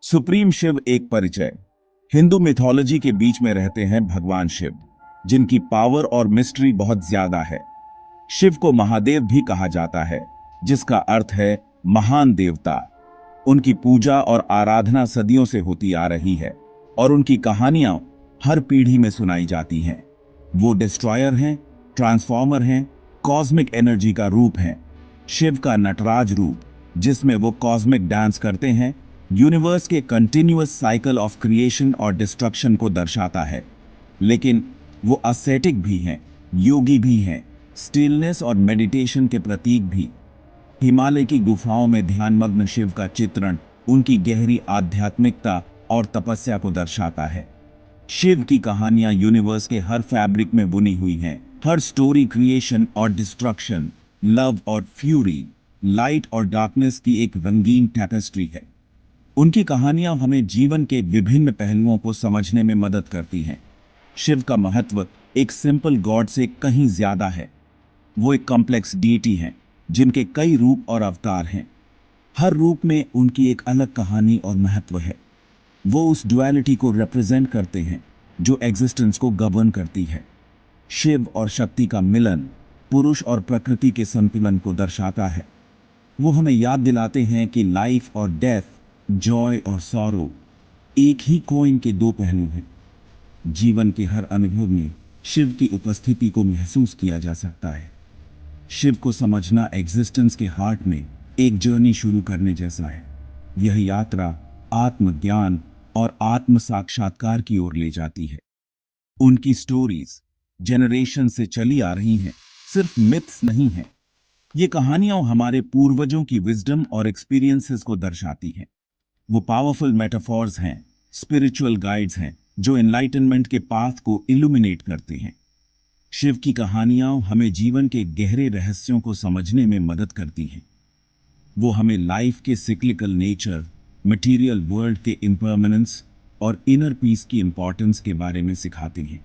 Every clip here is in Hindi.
सुप्रीम शिव एक परिचय। हिंदू मिथोलॉजी के बीच में रहते हैं भगवान शिव, जिनकी पावर और मिस्ट्री बहुत ज्यादा है। शिव को महादेव भी कहा जाता है, जिसका अर्थ है महान देवता। उनकी पूजा और आराधना सदियों से होती आ रही है और उनकी कहानियां हर पीढ़ी में सुनाई जाती हैं। वो डिस्ट्रॉयर हैं, ट्रांसफॉर्मर हैं, कॉस्मिक एनर्जी का रूप हैं। शिव का नटराज रूप, जिसमें वो कॉस्मिक डांस करते हैं, यूनिवर्स के कंटिन्यूअस साइकिल ऑफ क्रिएशन और डिस्ट्रक्शन को दर्शाता है। लेकिन वो असेटिक भी हैं, योगी भी हैं, स्टिलनेस और मेडिटेशन के प्रतीक भी। हिमालय की गुफाओं में ध्यानमग्न शिव का चित्रण उनकी गहरी आध्यात्मिकता और तपस्या को दर्शाता है। शिव की कहानियां यूनिवर्स के हर फैब्रिक में बुनी हुई हैं। हर स्टोरी क्रिएशन और डिस्ट्रक्शन, लव और फ्यूरी, लाइट और डार्कनेस की एक रंगीन टैपेस्ट्री है। उनकी कहानियां हमें जीवन के विभिन्न पहलुओं को समझने में मदद करती हैं। शिव का महत्व एक सिंपल गॉड से कहीं ज्यादा है। वो एक कॉम्प्लेक्स डीटी हैं, जिनके कई रूप और अवतार हैं। हर रूप में उनकी एक अलग कहानी और महत्व है। वो उस डुअलिटी को रिप्रेजेंट करते हैं जो एग्जिस्टेंस को गवर्न करती है। शिव और शक्ति का मिलन पुरुष और प्रकृति के संतुलन को दर्शाता है। वो हमें याद दिलाते हैं कि लाइफ और डेथ, जॉय और सॉरो एक ही कॉइन के दो पहलू हैं। जीवन के हर अनुभव में शिव की उपस्थिति को महसूस किया जा सकता है। शिव को समझना एग्जिस्टेंस के हार्ट में एक जर्नी शुरू करने जैसा है। यह यात्रा आत्मज्ञान और आत्म साक्षात्कार की ओर ले जाती है। उनकी स्टोरीज जनरेशन से चली आ रही हैं, सिर्फ मिथ्स नहीं हैं। ये कहानियां हमारे पूर्वजों की विजडम और एक्सपीरियंसेस को दर्शाती हैं। वो पावरफुल मेटाफॉर्स हैं, स्पिरिचुअल गाइड्स हैं, जो एनलाइटनमेंट के पाथ को इल्यूमिनेट करते हैं। शिव की कहानियां हमें जीवन के गहरे रहस्यों को समझने में मदद करती हैं। वो हमें लाइफ के सिक्लिकल नेचर, मटेरियल वर्ल्ड के इम्परमानेंस और इनर पीस की इंपॉर्टेंस के बारे में सिखाती हैं।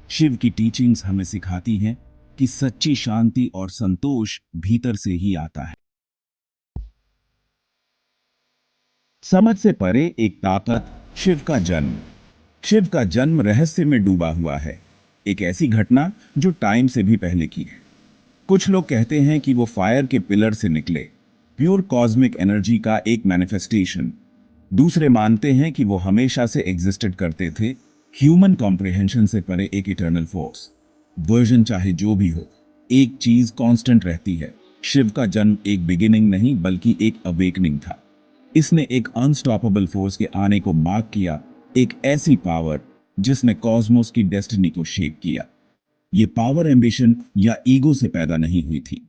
शिव की टीचिंग्स हमें सिखाती हैं कि सच्ची शांति और संतोष भीतर से ही आता है। समझ से परे एक ताकत, शिव का जन्म। शिव का जन्म रहस्य में डूबा हुआ है, एक ऐसी घटना जो टाइम से भी पहले की है। कुछ लोग कहते हैं कि वो फायर के पिलर से निकले, प्योर कॉस्मिक एनर्जी का एक मैनिफेस्टेशन। दूसरे मानते हैं कि वो हमेशा से एग्जिस्टेड करते थे, ह्यूमन कॉम्प्रिहेंशन से परे एक इटर्नल फोर्स। वर्जन चाहे जो भी हो, एक चीज कांस्टेंट रहती है, शिव का जन्म एक बिगिनिंग नहीं बल्कि एक अवेकनिंग था। इसने एक अनस्टॉपेबल फोर्स के आने को मार्क किया, एक ऐसी पावर जिसने कॉस्मोस की डेस्टिनी को शेप किया। ये पावर एम्बिशन या ईगो से पैदा नहीं हुई थी।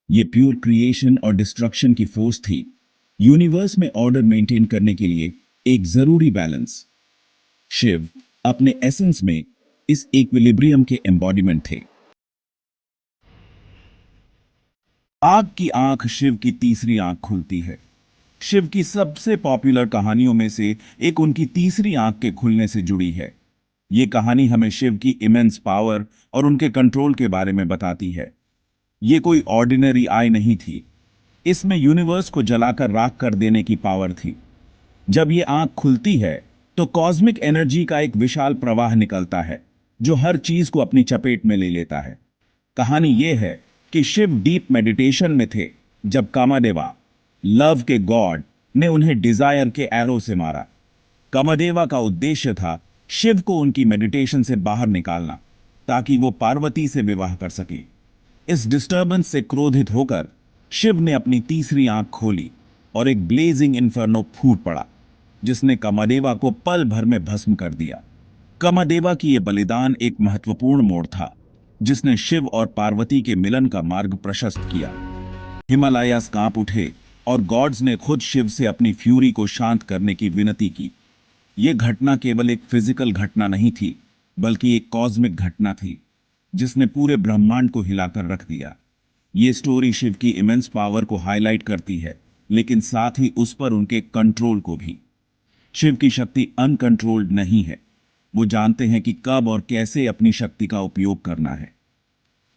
ये प्योर क्रिएशन और डिस्ट्रक्शन की फोर्स थी, यूनिवर्स में ऑर्डर मेंटेन करने के लिए एक जरूरी बैलेंस। शिव अपने एसेंस में इस इक्विलिब्रियम के एम्बॉडीमेंट थे। आग की आंख शिव की तीसरी आंख खुलती है। शिव की सबसे पॉपुलर कहानियों में से एक उनकी तीसरी आंख के खुलने से जुड़ी है। ये कहानी हमें शिव की इमेंस पावर और उनके कंट्रोल के बारे में बताती है। ये कोई ऑर्डिनरी आई नहीं थी, इसमें यूनिवर्स को जलाकर राख कर देने की पावर थी। जब ये आंख खुलती है तो कॉस्मिक एनर्जी का एक विशाल प्रवाह निकलता है, जो हर चीज को अपनी चपेट में ले लेता है। कहानी यह है कि शिव डीप मेडिटेशन में थे जब कामादेवा, लव के गॉड, ने उन्हें डिजायर के एरो से मारा। कामादेवा का उद्देश्य था शिव को उनकी मेडिटेशन से बाहर निकालना, ताकि वो पार्वती से विवाह कर सके। इस डिस्टर्बेंस से क्रोधित होकर शिव ने अपनी तीसरी आंख खोली और एक ब्लेजिंग इन्फर्नो फूट पड़ा, जिसने कामादेवा को पल भर में भस्म कर दिया। कामादेवा की यह बलिदान एक महत्वपूर्ण मोड़ था, जिसने शिव और पार्वती के मिलन का मार्ग प्रशस्त किया। हिमालयास कांप उठे और गॉड्स ने खुद शिव से अपनी फ्यूरी को शांत करने की विनती की। यह घटना केवल एक फिजिकल घटना नहीं थी, बल्कि एक कॉस्मिक घटना थी, जिसने पूरे ब्रह्मांड को हिलाकर रख दिया। ये स्टोरी शिव की इमेंस पावर को हाईलाइट करती है, लेकिन साथ ही उस पर उनके कंट्रोल को भी। शिव की शक्ति अनकंट्रोल्ड नहीं है। वो जानते हैं कि कब और कैसे अपनी शक्ति का उपयोग करना है।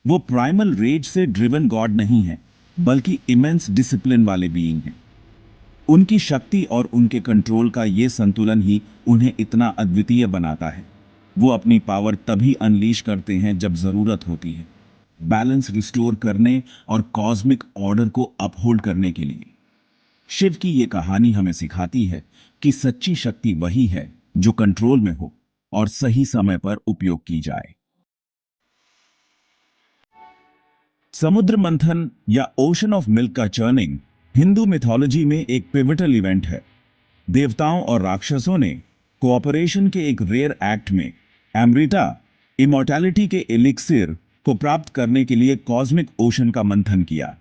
वो प्राइमल रेज से ड्रिवन गॉड नहीं है, बल्कि इमेंस डिसिप्लिन वाले बीइंग हैं। उनकी शक्ति और उनके कंट्रोल का ये संतुलन ही उन्हें इतना अद्वितीय बनाता है। वो अपनी पावर तभी अनलीश करते हैं जब जरूरत होती है, बैलेंस रिस्टोर करने और कॉस्मिक ऑर्डर को अपहोल्ड करने के लिए। शिव की ये कहानी हमें सिखाती है कि सच्ची शक्ति वही है जो कंट्रोल में हो और सही समय पर उपयोग की जाए। समुद्र मंथन या ओशन ऑफ मिल्क का चर्निंग हिंदू मिथोलॉजी में एक पिवटल इवेंट है। देवताओं और राक्षसों ने कोऑपरेशन के एक रेयर एक्ट में अमृता, इमॉर्टैलिटी के एलिक्सिर को प्राप्त करने के लिए कॉस्मिक ओशन का मंथन किया।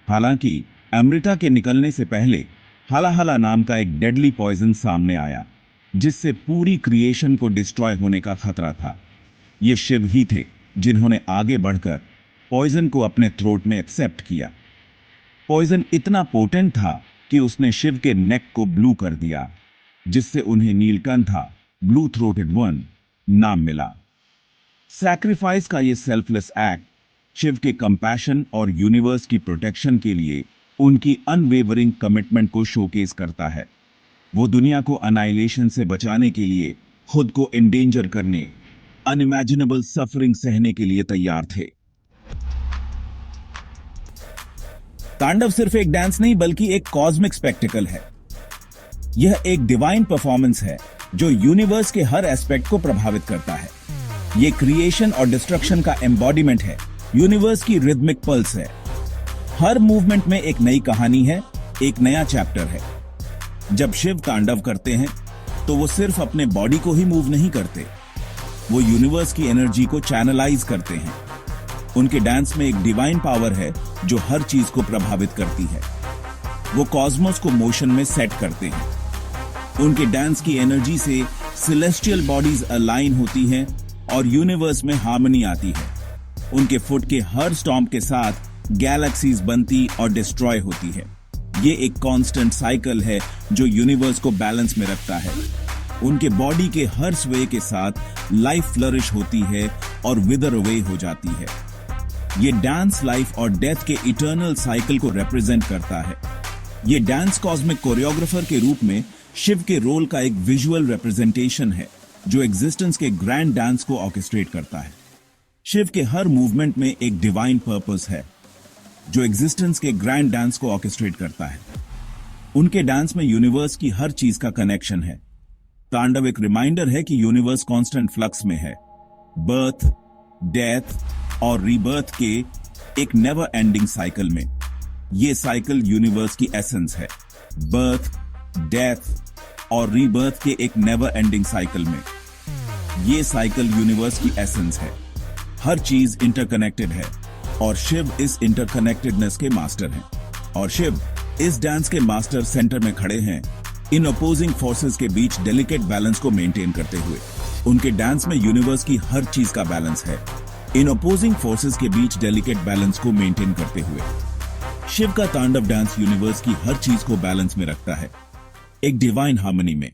हालांकि अमृता के निकलने से पहले हलाहला नाम का एक डेडली पॉइजन सामने आया, जिससे पूरी क्रिएशन को डिस्ट्रॉय होने का खतरा था। ये शिव ही थे जिन्होंने आगे बढ़कर पॉइजन को अपने थ्रोट में एक्सेप्ट किया। पॉइजन इतना पोटेंट था कि उसने शिव के नेक को ब्लू कर दिया, जिससे उन्हें नीलकंठा, ब्लू थ्रोटेड वन नाम मिला। सैक्रिफाइस का ये सेल्फलेस एक्ट शिव के कंपैशन और यूनिवर्स की प्रोटेक्शन के लिए उनकी अनवेवरिंग कमिटमेंट को शोकेस करता है। वो दुनिया को अनाइलेशन से बचाने के लिए खुद को एंडेंजर करने, अनइमेजिनेबल सफरिंग सहने के लिए तैयार थे। तांडव सिर्फ एक डांस नहीं बल्कि एक कॉस्मिक स्पेक्टिकल है। यह एक डिवाइन परफॉर्मेंस है जो यूनिवर्स के हर एस्पेक्ट को प्रभावित करता है। यह क्रिएशन और डिस्ट्रक्शन का एम्बॉडीमेंट है, यूनिवर्स की रिदमिक पल्स है। हर मूवमेंट में एक नई कहानी है, एक नया चैप्टर है। जब शिव तांडव करते हैं तो वो सिर्फ अपने बॉडी को ही मूव नहीं करते, वो यूनिवर्स की एनर्जी को चैनलाइज करते हैं। उनके डांस में एक डिवाइन पावर है जो हर चीज को प्रभावित करती है। वो कॉस्मोस को मोशन में सेट करते हैं। उनके डांस की एनर्जी से सेलेस्टियल बॉडीज अलाइन होती हैं और यूनिवर्स में हार्मनी आती है। उनके फुट के हर स्टॉम्प के साथ गैलेक्सीज बनती और डिस्ट्रॉय होती है। ये एक कांस्टेंट साइकिल है जो यूनिवर्स को बैलेंस में रखता है। उनके बॉडी के हर स्वे के साथ लाइफ फ्लरिश होती है और विदर अवे हो जाती है। ये डांस लाइफ और डेथ के इटर्नल साइकिल को रिप्रेजेंट करता है। ये डांस कॉस्मिक कोरियोग्राफर के रूप में शिव के रोल का एक विजुअल रिप्रेजेंटेशन है जो एग्जिस्टेंस के ग्रैंड डांस को ऑर्केस्ट्रेट करता है। शिव के हर मूवमेंट में एक डिवाइन पर्पस है जो एग्जिस्टेंस के ग्रैंड डांस को ऑर्केस्ट्रेट करता है। उनके डांस में यूनिवर्स की हर चीज का कनेक्शन है। तांडव एक रिमाइंडर है कि यूनिवर्स कांस्टेंट फ्लक्स में है, बर्थ, डेथ और रीबर्थ के एक नेवर एंडिंग साइकिल में। ये साइकिल यूनिवर्स की एसेंस है, बर्थ, डेथ और रीबर्थ के एक नेवर एंडिंग साइकिल में। ये साइकिल यूनिवर्स की एसेंस है। हर चीज इंटरकनेक्टेड है और शिव इस इंटरकनेक्टेडनेस के मास्टर हैं। और शिव इस डांस के मास्टर सेंटर में खड़े हैं, इन अपोजिंग फोर्सेस के बीच डेलिकेट बैलेंस को मेंटेन करते हुए। उनके डांस में यूनिवर्स की हर चीज का बैलेंस है, इन अपोजिंग फोर्सेस के बीच डेलिकेट बैलेंस को मेंटेन करते हुए। शिव का तांडव डांस यूनिवर्स की हर चीज को बैलेंस में रखता है, एक डिवाइन हार्मनी में।